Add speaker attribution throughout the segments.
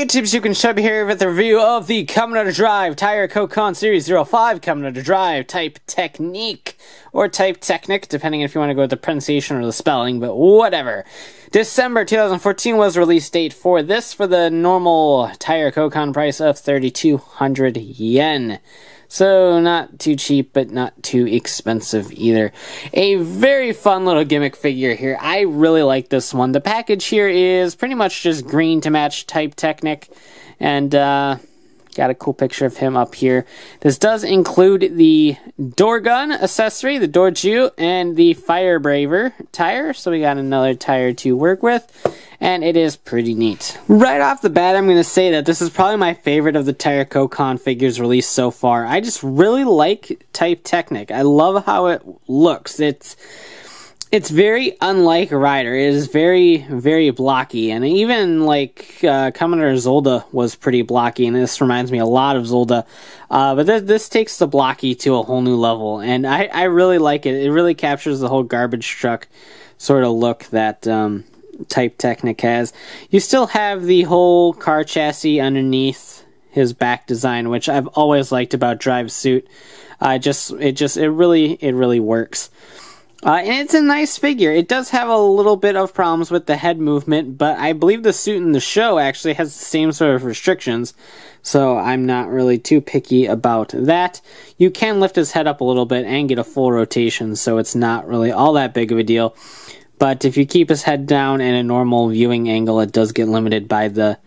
Speaker 1: YouTubes, you can show me here with a review of the Kamen Rider Drive Tire Koukan Series 05 Kamen Rider Drive Type Technic, or Type Technic, depending if you want to go with the pronunciation or the spelling, but whatever. December 2014 was release date for this, for the normal Tire Koukan price of 3,200 yen. So, not too cheap, but not too expensive either. A very fun little gimmick figure here. I really like this one. The package here is pretty much just green to match Type Technic. And, got a cool picture of him up here. This does include the door gun accessory, the Dorju, and the Fire Braver tire. So we got another tire to work with. And it is pretty neat. Right off the bat, I'm going to say that this is probably my favorite of the Tire Koukan figures released so far. I just really like Type Technic. I love how it looks. It's very unlike Rider. It is very, very blocky. And even like Kamen Rider Zolda was pretty blocky. And this reminds me a lot of Zolda. But this takes the blocky to a whole new level. And I really like it. It really captures the whole garbage truck sort of look that Type Technic has. You still have the whole car chassis underneath his back design, which I've always liked about Drive's suit. It really works. And it's a nice figure. It does have a little bit of problems with the head movement, but I believe the suit in the show actually has the same sort of restrictions, so I'm not really too picky about that. You can lift his head up a little bit and get a full rotation, so it's not really all that big of a deal. But if you keep his head down in a normal viewing angle, it does get limited by the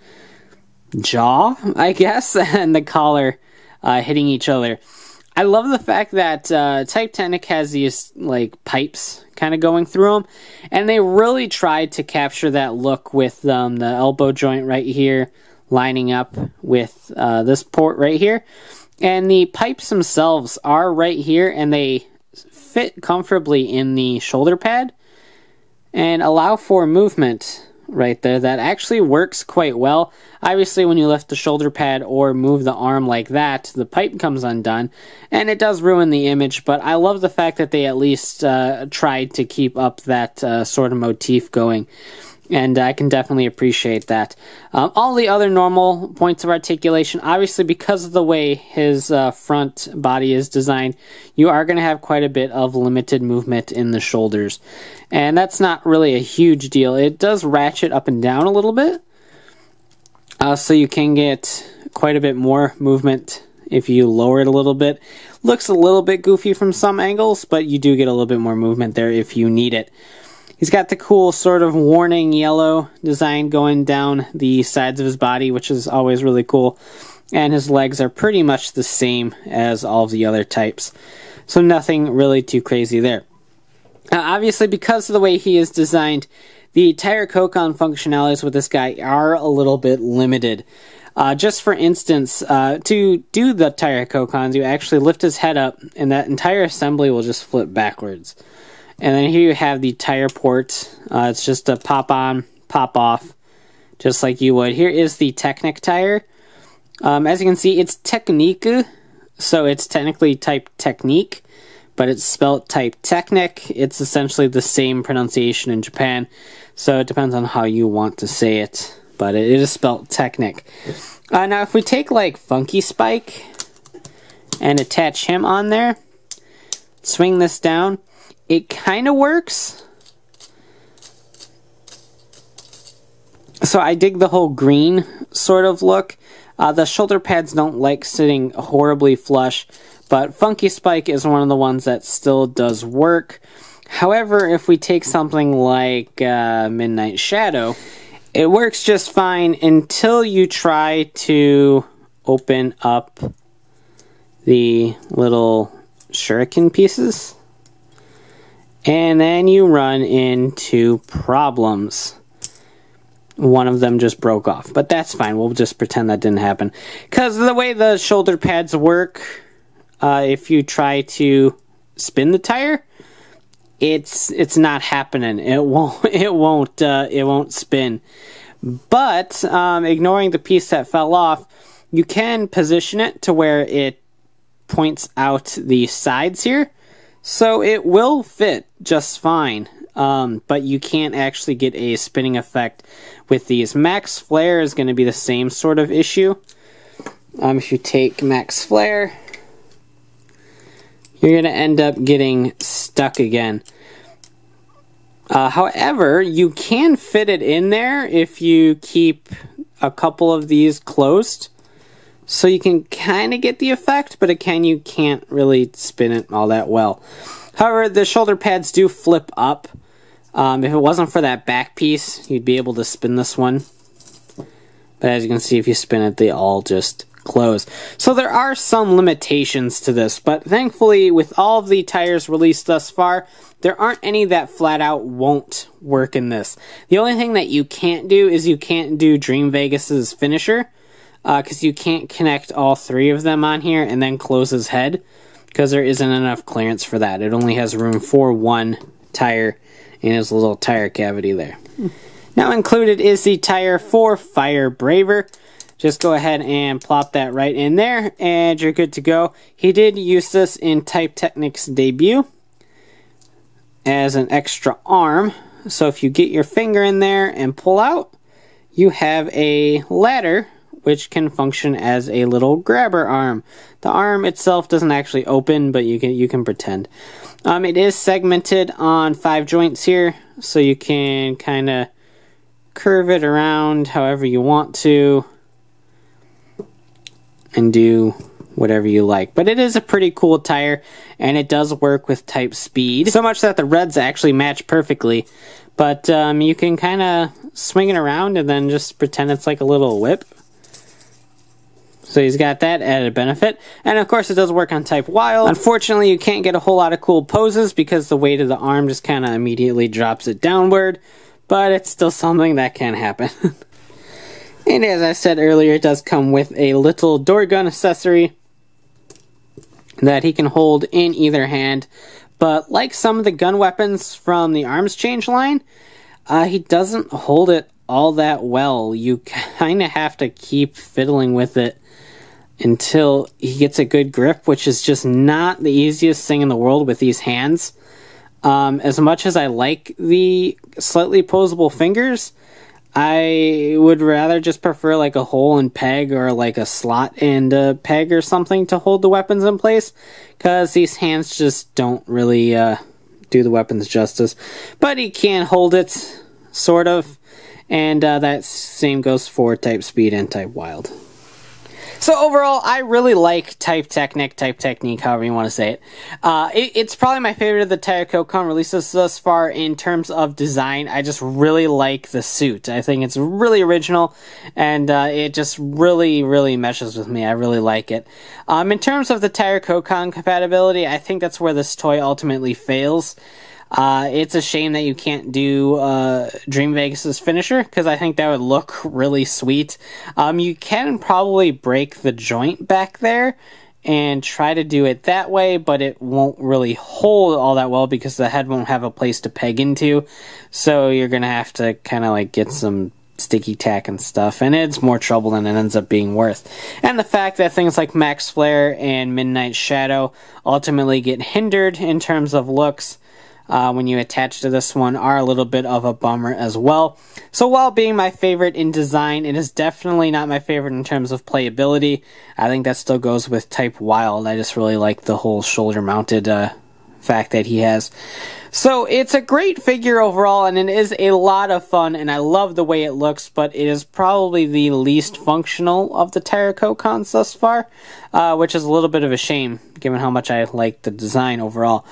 Speaker 1: jaw, I guess, and the collar hitting each other. I love the fact that Type Technic has these like pipes kind of going through them, and they really tried to capture that look with the elbow joint right here lining up with this port right here. And the pipes themselves are right here, and they fit comfortably in the shoulder pad and allow for movement right there that actually works quite well. Obviously, when you lift the shoulder pad or move the arm like that, the pipe comes undone, and it does ruin the image, but I love the fact that they at least tried to keep up that sort of motif going. And I can definitely appreciate that. All the other normal points of articulation, obviously because of the way his front body is designed, you are going to have quite a bit of limited movement in the shoulders. And that's not really a huge deal. It does ratchet up and down a little bit, so you can get quite a bit more movement if you lower it a little bit. Looks a little bit goofy from some angles, but you do get a little bit more movement there if you need it. He's got the cool sort of warning yellow design going down the sides of his body, which is always really cool. And his legs are pretty much the same as all of the other types. So nothing really too crazy there. Obviously, because of the way he is designed, the Tire Koukan functionalities with this guy are a little bit limited. Just for instance, to do the Tire Koukans, you actually lift his head up, and that entire assembly will just flip backwards. And then here you have the tire port. It's just a pop on, pop off, just like you would. Here is the Technic tire. As you can see, it's Technic, so it's technically Type Technique, but it's spelled Type Technic. It's essentially the same pronunciation in Japan, so it depends on how you want to say it, but it is spelled Technic. Now, if we take like Funky Spike and attach him on there, swing this down, it kind of works. So I dig the whole green sort of look. The shoulder pads don't like sitting horribly flush, but Funky Spike is one of the ones that still does work. However, if we take something like Midnight Shadow, it works just fine until you try to open up the little shuriken pieces. And then you run into problems. One of them just broke off, but that's fine. We'll just pretend that didn't happen. Because of the way the shoulder pads work, if you try to spin the tire, it's not happening. It won't spin. But ignoring the piece that fell off, you can position it to where it points out the sides here. So it will fit just fine. but you can't actually get a spinning effect with these. Max Flare is going to be the same sort of issue. If you take Max Flare, you're going to end up getting stuck again. However, you can fit it in there if you keep a couple of these closed. So you can kind of get the effect, but again, you can't really spin it all that well. However, the shoulder pads do flip up. If it wasn't for that back piece, you'd be able to spin this one. But as you can see, if you spin it, they all just close. So there are some limitations to this, but thankfully, with all of the tires released thus far, there aren't any that flat out won't work in this. The only thing that you can't do is you can't do Dream Vegas's finisher, because you can't connect all three of them on here and then close his head, because there isn't enough clearance for that. It only has room for one tire in his little tire cavity there. Now included is the tire for Fire Braver. Just go ahead and plop that right in there, and you're good to go. He did use this in Type Technic's debut as an extra arm. So if you get your finger in there and pull out, you have a ladder which can function as a little grabber arm. The arm itself doesn't actually open, but you can pretend. It is segmented on 5 joints here, so you can kind of curve it around however you want to and do whatever you like. But it is a pretty cool tire, and it does work with type speed, so much that the reds actually match perfectly. But you can kind of swing it around and then just pretend it's like a little whip. So he's got that added benefit. And of course it does work on Type Wild. Unfortunately, you can't get a whole lot of cool poses because the weight of the arm just kind of immediately drops it downward. But it's still something that can happen. And as I said earlier, it does come with a little door gun accessory that he can hold in either hand. But like some of the gun weapons from the Arms Change line, he doesn't hold it all that well. You kind of have to keep fiddling with it until he gets a good grip, which is just not the easiest thing in the world with these hands. As much as I like the slightly posable fingers, I would rather just prefer like a hole and peg, or like a slot and a peg or something to hold the weapons in place, because these hands just don't really do the weapons justice. But he can hold it, sort of, and that same goes for Type Speed and Type Wild. So overall, I really like Type Technic, however you want to say it. It's probably my favorite of the Tire Koukan releases thus far in terms of design. I just really like the suit. I think it's really original, and it just really, really meshes with me. I really like it. In terms of the Tire Koukan compatibility, I think that's where this toy ultimately fails. It's a shame that you can't do Dream Vegas's finisher, because I think that would look really sweet. You can probably break the joint back there and try to do it that way, but it won't really hold all that well because the head won't have a place to peg into. So you're going to have to kind of like get some sticky tack and stuff, and it's more trouble than it ends up being worth. And the fact that things like Max Flare and Midnight Shadow ultimately get hindered in terms of looks when you attach to this one are a little bit of a bummer as well. So while being my favorite in design, it is definitely not my favorite in terms of playability. I think that still goes with Type Wild. I just really like the whole shoulder mounted fact that he has. So it's a great figure overall, and it is a lot of fun, and I love the way it looks, but it is probably the least functional of the Tire Koukans thus far, which is a little bit of a shame given how much I like the design overall.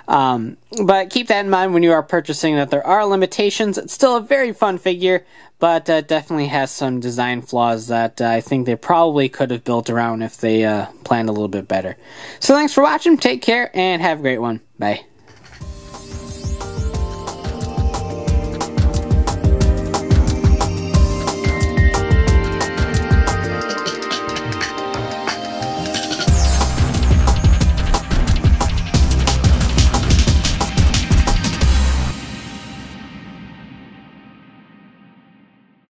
Speaker 1: But keep that in mind when you are purchasing, that there are limitations. It's still a very fun figure, but definitely has some design flaws that I think they probably could have built around if they planned a little bit better. So thanks for watching, take care, and have a great one. Bye.